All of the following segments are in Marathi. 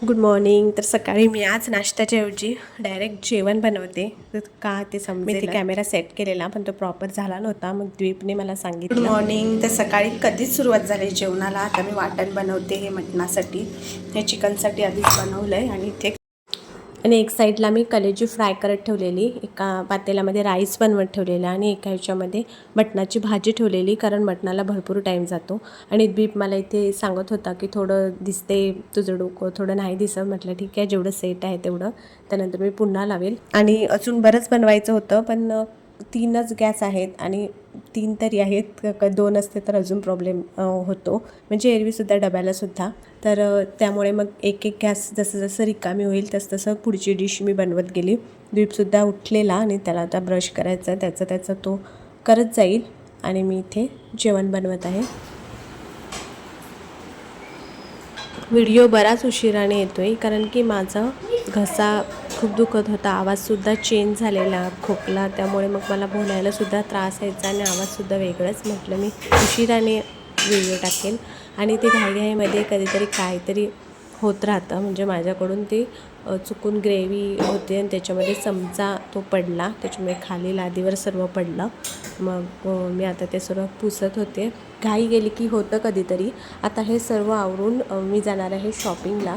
Good morning. तर सकाळी मी आज नाश्त्याच्या ऐवजी डायरेक्ट जेवण बनवते. तर का ते समजेल. मी ते कॅमेरा सेट केलेला पण तो प्रॉपर झाला नव्हता. मग द्वीपने मला सांगितलं. Good morning. तर सकाळी कधीच सुरुवात झाली जेवणाला. आता मी वाटण बनवते हे मटणासाठी. हे चिकनसाठी आधीच बनवलं आहे. आणि इथे एक साईडला मी कलेजी फ्राय करत ठेवलेली, एका पातेल्यामध्ये राईस बनवत ठेवलेला आणि एका ह्याच्यामध्ये मटणाची भाजी ठेवलेली, कारण मटणाला भरपूर टाईम जातो. आणि द्वीप मला इथे सांगत होता की थोडं दिसते तुझं डोकं, थोडं नाही दिसत. म्हटलं ठीक आहे, जेवढं सेट आहे तेवढं, त्यानंतर मी पुन्हा लावेल. आणि अजून बरंच बनवायचं होतं पण 3च गॅस आहेत आणि 3 तरी आहेत, 2 असते तर अजून प्रॉब्लेम होतो. म्हणजे एरवीसुद्धा डब्यालासुद्धा. तर त्यामुळे मग एक गॅस जसं जसं रिकामी होईल तसं पुढची डिश मी बनवत गेली. द्वीपसुद्धा उठलेला आणि त्याला आता ब्रश करायचा, त्याचा तो करत जाईल आणि मी इथे जेवण बनवत आहे. व्हिडिओ बराच उशिराने येतो आहे कारण की माझा घसा खूप दुखत होता, आवाजसुद्धा चेंज झालेला, खोकला. त्यामुळे मग मला बोलायलासुद्धा त्रास व्हायचा आणि आवाजसुद्धा वेगळंच. म्हटलं मी उशिराने व्हिडिओ टाकेल. आणि ते घाईघाईमध्ये कधीतरी काहीतरी होत राहतं. म्हणजे माझ्याकडून ते चुकून ग्रेव्ही होते आणि त्याच्यामध्ये चमचा तो पडला, त्याच्यामुळे खाली लादीवर सर्व पडलं. मग मी आता ते सर्व पुसत होते. घाई गेली की होतं कधीतरी. आता हे सर्व आवरून मी जाणार आहे शॉपिंगला.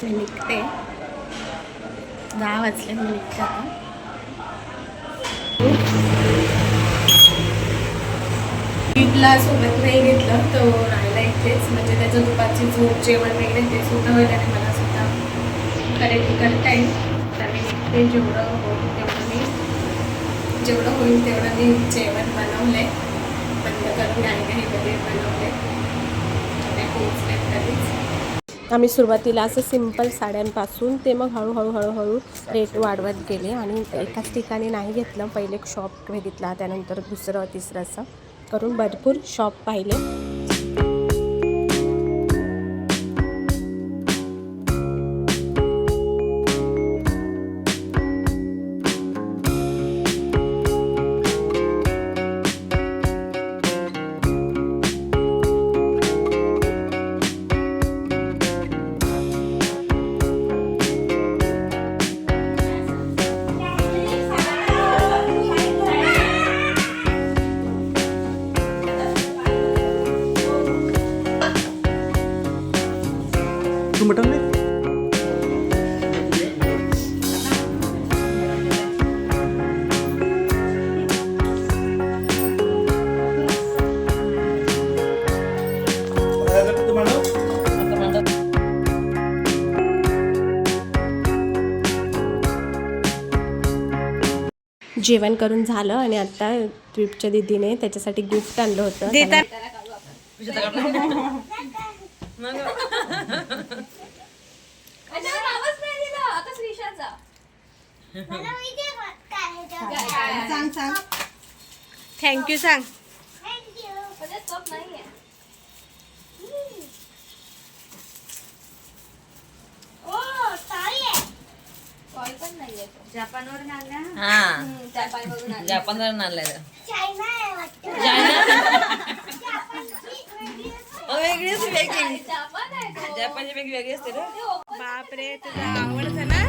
मी निघते, 10 वाजले, मी निघते आता. ईदला सोबत नाही घेतलं तो राहिला इथेच. म्हणजे त्याचं दुपारची झोप, जेवण वगैरे ते सुद्धा होईल आणि मला सुद्धा करता येईल. तर मी निघते. जेवढं होईल तेवढं मी जेवण बनवलंय. बंद करून घाईघाईमध्ये बनवले. पोचले कधीच. आम्ही सुरुवातीला असं सिंपल साड्यांपासून ते मग हळूहळू रेट वाढवत गेले आणि एकाच ठिकाणी नाही घेतलं. पहिले एक शॉप बघितला, त्यानंतर दुसरं तिसरं असं करून भरपूर शॉप पाहिले. मटन में जेवण करून झालं आणि आता ट्रिपच्या दीदीने त्याच्यासाठी गिफ्ट आणलं होतं. थँक्यू सांग. जपानवरून आणल्या. जपानवरून आणलाय. वेगळीच पॅकिंग. जपानची पॅकिंग वेगळी असते ना. बापरे, तुझा आवडतं ना.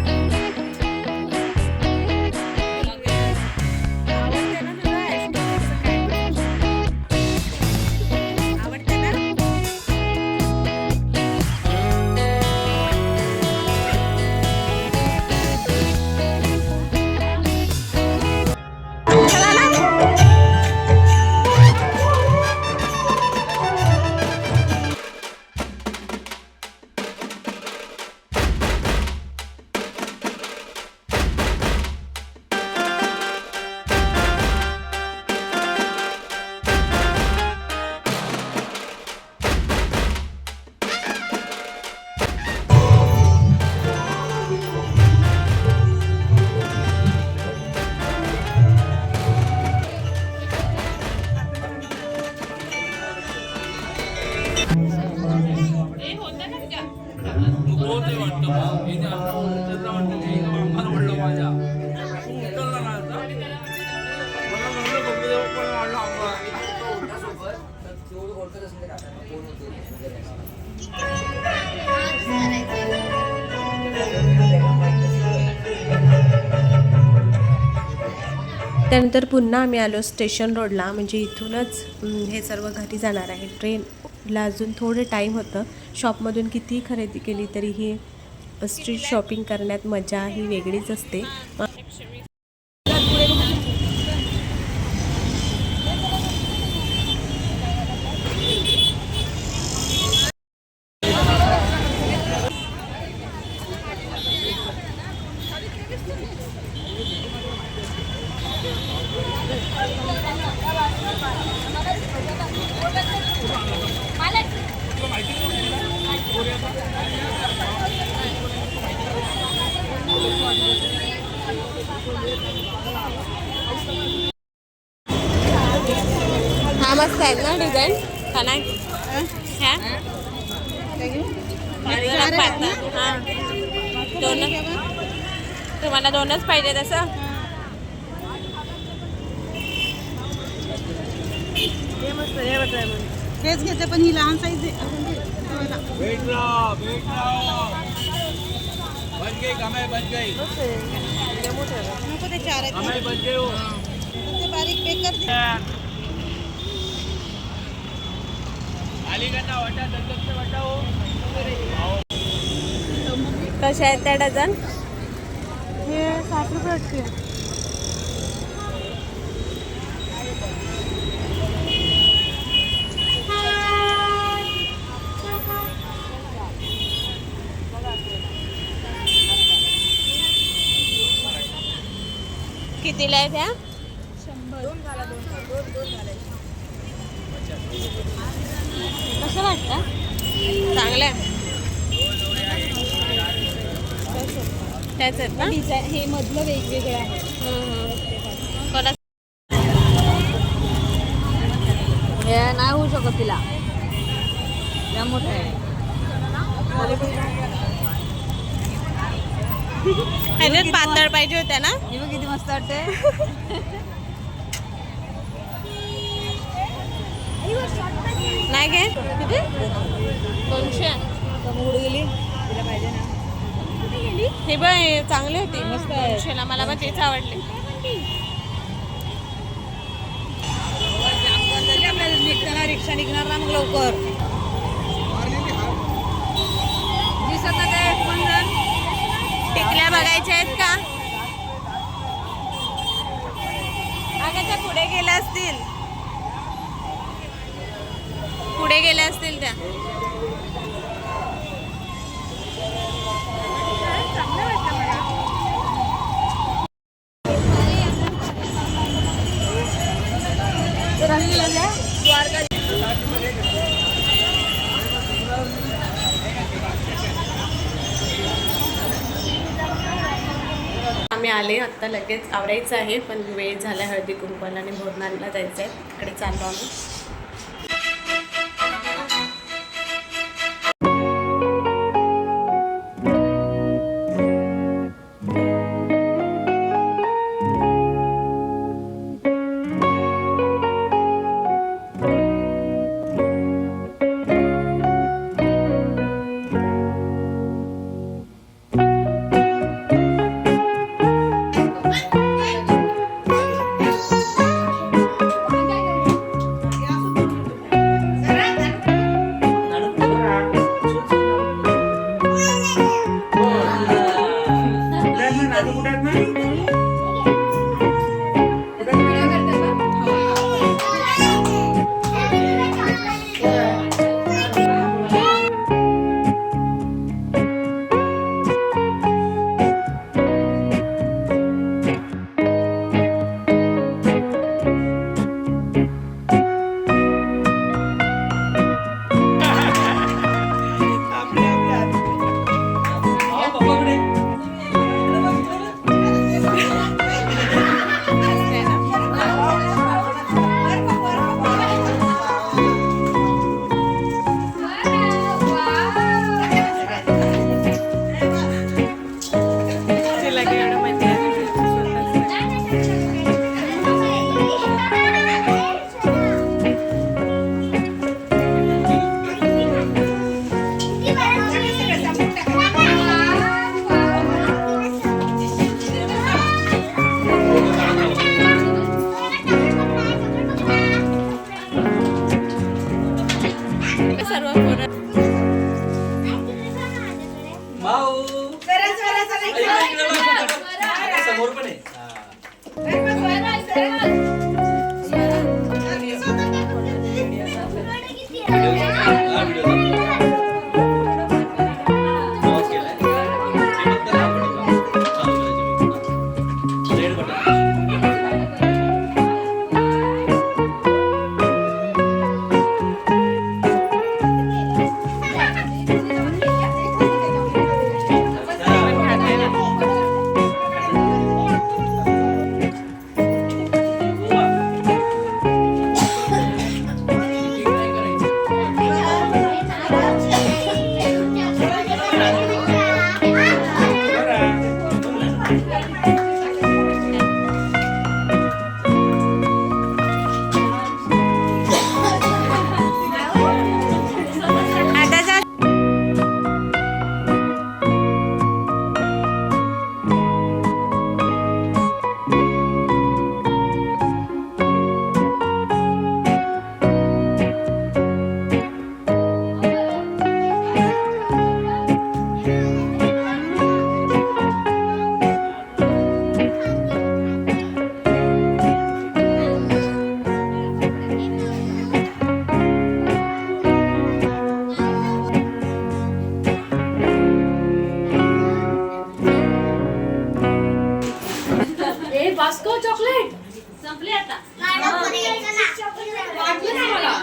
त्यानंतर पुन्हा आम्ही आलो स्टेशन रोडला, म्हणजे इथूनच हे सर्व घरी जाणार आहे. ट्रेनला अजून थोडं टाईम होतं. शॉपमधून कितीही खरेदी केली तरीही स्ट्रीट शॉपिंग करण्यात मजा ही वेगळीच असते. हा मस्त आहे ना डिझाईन, छान आहे. ह्या हां दोनच, तुम्हाला दोनच पाहिजे तसं. हेच घेते पण ही लहान साईज नको ते 4 आहेत ते बारीक पेक कर दे. कशा आहेत त्या डझन? हे 60 रुपये वाटते. कितीला आहे त्या? 100. कसं वाटतं? चांगलं आहे. त्याच आहेत ना? डिझाईन हे मधलं वेगवेगळं आहे. कोणा हे नाही होऊ शकत तिला, या मोठं आहे. ह्याच्यात पातळ पाहिजे होत्या ना? हे बघ किती मस्त वाटते. नाही घे किती? 200. उड गेली तिला पाहिजे ना. हे बघ चांगली होती, मस्त आहे. 200ला. मला पण तेच आवडले. आपल्याला निघताना रिक्षा निघणार ना मग लवकर. दिसत ना ते पण टिकल्या बघायच्या आहेत का? अगं त्या पुढे गेल्या असतील, पुढे गेल्या असतील त्या. आम्ही आले आत्ता, लगेच आवरायचं आहे पण वेळ झाला. हळदी कुंकवाला आणि बोरनाला जायचं आहे, तिकडे चाललो आम्ही. बास्को चॉकलेट संपले आता. वाटलं नाही मला.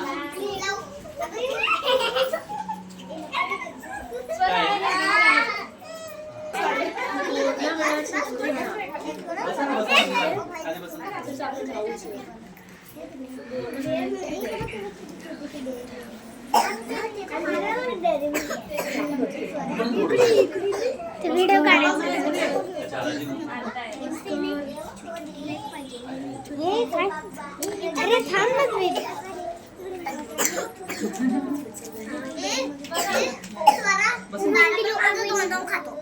व्हिडिओ काढायचा. अरे थांब ना व्हिडिओ. खातो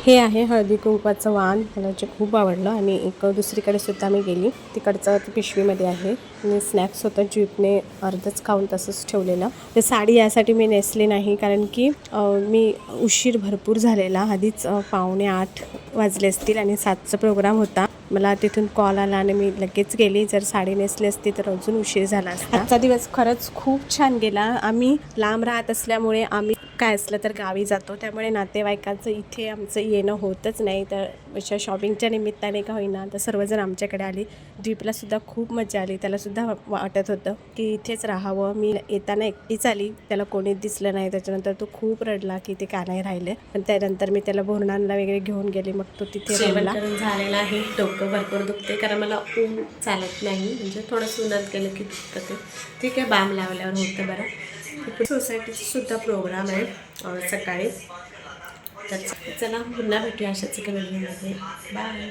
हे आहे हळदी कुंकवाचं वाण. मला जे खूप आवडलं. आणि एक दुसरीकडे सुद्धा मी गेली, तिकडचं ते पिशवीमध्ये आहे. आणि स्नॅक्स होतं, जीपने अर्धच खाऊन तसंच ठेवलेलं. तर साडी यासाठी मी नेसली नाही, कारण की मी उशीर भरपूर झालेला. आधीच 7:45 वाजले असतील आणि 7चा प्रोग्राम होता. मला तिथून कॉल आला आणि मी लगेच गेली. जर साडी नेसली असती तर अजून उशीर झाला असता. आजचा दिवस खरंच खूप छान गेला. आम्ही लांब राहत असल्यामुळे आम्ही काय असलं तर गावी जातो, त्यामुळे नातेवाईकांचं इथे आमचं येणं होतच नाही. तर अशा शॉपिंगच्या निमित्ताने का होईना तर सर्वजण आमच्याकडे आली. द्वीपलासुद्धा खूप मजा आली. त्यालासुद्धा वाटत होतं की इथेच राहावं. मी येताना एकटीच आली, त्याला कोणीच दिसलं नाही. त्याच्यानंतर तो खूप रडला की ते का नाही राहिले. पण त्यानंतर मी त्याला बोरणांना वगैरे घेऊन गेले. मग तो तिथे रडला. झालेला आहे. डोकं भरपूर दुखते कारण मला ऊन चालत नाही, म्हणजे थोडंसं उन्हात गेलं की दुखतं ते. ठीक आहे, बाम लावल्यावर होतं बरं. इकडे सोसायटीचा सुद्धा प्रोग्राम आहे सकाळी. तर चला पुन्हा भेटूया अशाच एका व्हिडिओमध्ये. बाय.